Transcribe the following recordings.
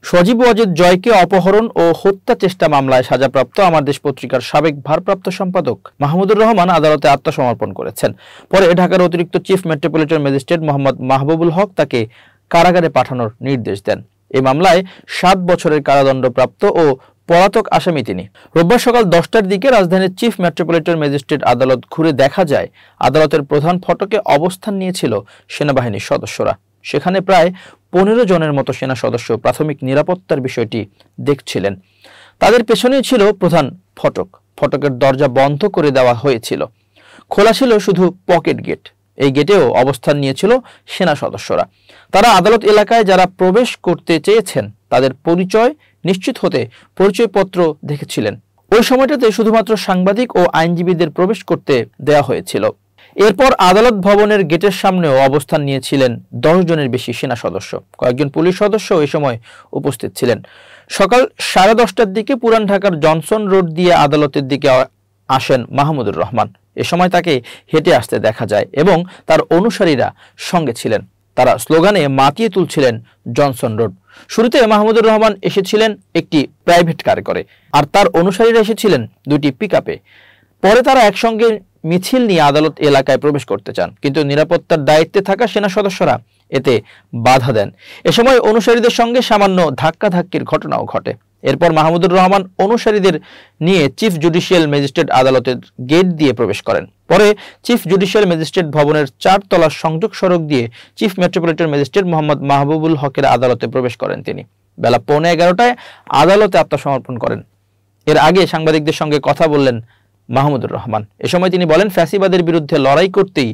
সজীব ওয়াজেদ জয়কে অপহরণ ও হত্যা চেষ্টা মামলায় সাজাপ্রাপ্ত আমার দেশ পত্রিকার সাবেক ভারপ্রাপ্ত সম্পাদক মাহমুদুর রহমান আদালতে আত্মসমর্পণ করেছেন। পরে ঢাকার অতিরিক্ত chief metropolitan magistrate Mohammad Mahbubul Haque তাকে কারাগারে পাঠানোর নির্দেশ দেন। এই মামলায় 7 বছরের কারাদণ্ডপ্রাপ্ত ও পলাতক আসামি তিনি। রোববার সকাল 10টার দিকে রাজধানীর চিফ মেট্রোপলিটন ম্যাজিস্ট্রেট আদালত ঘুরে দেখা যায় আদালতের প্রধান ফটকে অবস্থান নিয়েছিল সেনাবাহিনীর সদস্যরা। সেখানে প্রায় 15 জনের মতো সেনা সদস্য প্রাথমিক নিরাপত্তার বিষয়টি দেখছিলেন। তাদের পেছনেই ছিল প্রধান ফটক। ফটকের দরজা বন্ধ করে দেওয়া হয়েছিল, খোলা ছিল শুধু পকেট গেট। এই গেটেও অবস্থান নিয়েছিল সেনা সদস্যরা। তারা আদালত এলাকায় যারা প্রবেশ করতে চেয়েছেন তাদের পরিচয় নিশ্চিত হতে পরিচয়পত্র দেখেছিলেন। ওই সময়টাতে শুধুমাত্র সাংবাদিক ও আইনজীবীদের প্রবেশ করতে দেওয়া হয়েছিল। এরপর আদালত ভবনের গেটের সামনেও অবস্থান নিয়েছিলেন 10 জনের বেশি সেনা সদস্য। কয়েকজন পুলিশ সদস্য এই সময় উপস্থিত ছিলেন। সকাল 10:30টার দিকে পুরান ঢাকার জনসন রোড দিয়ে আদালতের দিকে আসেন মাহমুদুর রহমান। এ সময় তাকে হেঁটে আসতে দেখা যায় এবং তার অনুসারীরা সঙ্গে ছিলেন। তারা স্লোগানে মাতিয়ে তুলছিলেন জনসন রোড। শুরুতে মাহমুদুর রহমান এসেছিলেন একটি প্রাইভেট কারে করে, আর তার অনুসারীরা এসেছিলেন 2টি পিকআপে। পরে তারা একসঙ্গে মিছিল নিয়ে আদালত এলাকায় প্রবেশ করতে চান, কিন্তু নিরাপত্তার দায়িত্বে থাকা সেনা সদস্যরা এতে বাধা দেন। এ সময় অনুসারীদের সঙ্গে সামান্য ধাক্কাধাক্কির ঘটনাও ঘটে। এরপর মাহমুদুর রহমান অনুসারীদের নিয়ে চিফ জুডিশিয়াল ম্যাজিস্ট্রেট আদালতের গেট দিয়ে প্রবেশ করেন। পরে চিফ জুডিশিয়াল ম্যাজিস্ট্রেট ভবনের 4 তলার সংযোগ সড়ক দিয়ে chief metropolitan magistrate Mohammad Mahbubul হকের আদালতে প্রবেশ করেন তিনি। বেলা 11:15টায় আদালতে আত্মসমর্পণ করেন। এর আগে সাংবাদিকদের সঙ্গে কথা বললেন মাহমুদুর রহমান। এ সময় তিনি বলেন, ফ্যাসিবাদের বিরুদ্ধে লড়াই করতেই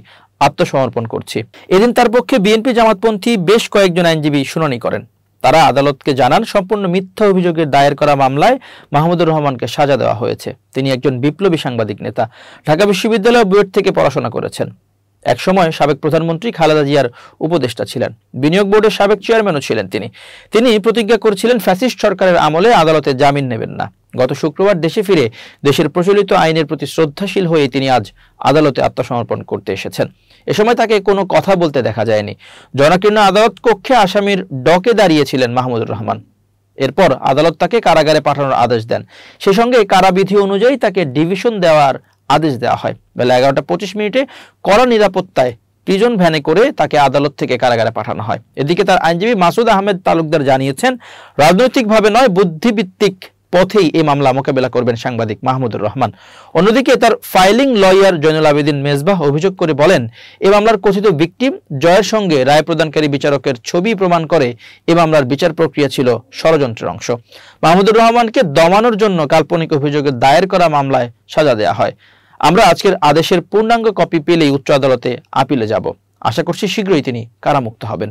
আত্মসমর্পণ করছি। এদিন তার পক্ষে বিএনপি জামাতপন্থী বেশ কয়েকজন আইনজীবী শুনানি করেন। তারা আদালতকে জানান সম্পূর্ণ মিথ্যা অভিযোগে দায়ের করা মামলায় মাহমুদুর রহমানকে সাজা দেওয়া হয়েছে। তিনি একজন বিপ্লবী সাংবাদিক নেতা, ঢাকা বিশ্ববিদ্যালয় বুয়েট থেকে পড়াশোনা করেছেন। একসময় সাবেক প্রধানমন্ত্রী খালেদা জিয়ার উপদেষ্টা ছিলেন, বিনিয়োগ বোর্ডের সাবেক চেয়ারম্যানও ছিলেন তিনি প্রতিজ্ঞা করেছিলেন ফ্যাসিস্ট সরকারের আমলে আদালতে জামিন নেবেন না। গত শুক্রবার দেশে ফিরে দেশের প্রচলিত আইনের প্রতি শ্রদ্ধাশীল হয়ে তিনি আজ আদালতে আত্মসমর্পণ করতে এসেছেন। এ সময় তাকে কোনো কথা বলতে দেখা যায়নি। জনাকীর্ণ আদালত কক্ষে আসামির ডকে দাঁড়িয়েছিলেন মাহমুদুর রহমান। এরপর আদালত তাকে কারাগারে পাঠানোর আদেশ দেন। সেই সঙ্গে কারাবিধি অনুযায়ী তাকে ডিভিশন দেওয়ার আদেশ দেওয়া হয়। বেলা 11:25 কড়া নিরাপত্তায় প্রিজন ভ্যানে করে তাকে আদালত থেকে কারাগারে পাঠানো হয়। এদিকে তার আইনজীবী মাসুদ আহমেদ তালুকদার জানিয়েছেন, রাজনৈতিকভাবে নয় বুদ্ধিভিত্তিক পথেই এই মামলা মোকাবেলা করবেন সাংবাদিক মাহমুদুর রহমান। অন্যদিকে তার ফাইলিং লয়ার জয়নুল আবেদিন মেজবাহ অভিযোগ করে বলেন, এই মামলার কথিত ভিকটিম জয়ের সঙ্গে রায় প্রদানকারী বিচারকের ছবি প্রমাণ করে এই মামলার বিচার প্রক্রিয়া ছিল ষড়যন্ত্রের অংশ। মাহমুদুর রহমানকে দমানোর জন্য কাল্পনিক অভিযোগে দায়ের করা মামলায় সাজা দেওয়া হয়। আমরা আজকের আদেশের পূর্ণাঙ্গ কপি পেলেই উচ্চ আদালতে আপিলে যাব। আশা করছি শীঘ্রই তিনি কারামুক্ত হবেন।